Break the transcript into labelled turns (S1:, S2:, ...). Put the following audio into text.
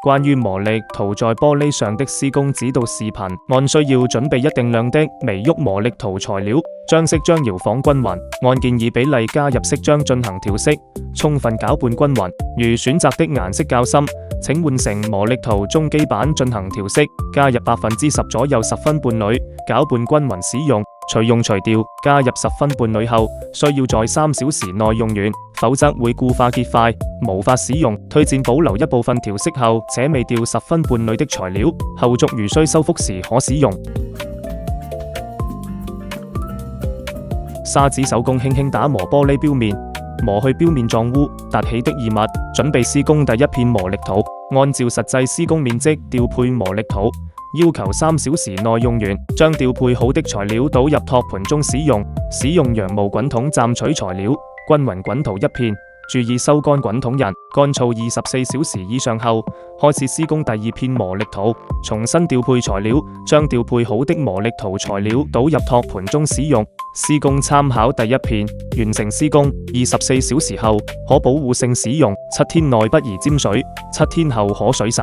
S1: 關於磨礪塗在玻璃上的施工指導視頻，按需要準備一定量的微郁磨礪塗材料，將色漿搖晃均勻，按建議比例加入色漿進行調色，充分攪拌均勻。如選擇的顏色較深，請換成磨礪塗中基板進行調色，加入10%左右10分伴侶，攪拌均勻使用。隨用隨掉，加入10分伴侶後，需要在3小時內用完，否則會固化結塊，無法使用。推薦保留一部分調色後且未掉10分伴侶的材料，後續如需修復時可使用。砂紙手工輕輕打磨玻璃表面，磨去表面狀污、凸起的異物。準備施工第一片磨礪塗，按照實際施工面積調配磨礪塗，要求3小時內用完。將調配好的材料倒入托盤中使用，使用羊毛滾筒蘸取材料，均勻滾塗一片。注意收乾滾筒人，乾燥24小時以上後，開始施工第二片磨礪塗。重新調配材料，將調配好的磨礪塗材料倒入托盤中使用。施工參考第一片。完成施工24小時後，可保護性使用，7天內不宜沾水，7天後可水洗。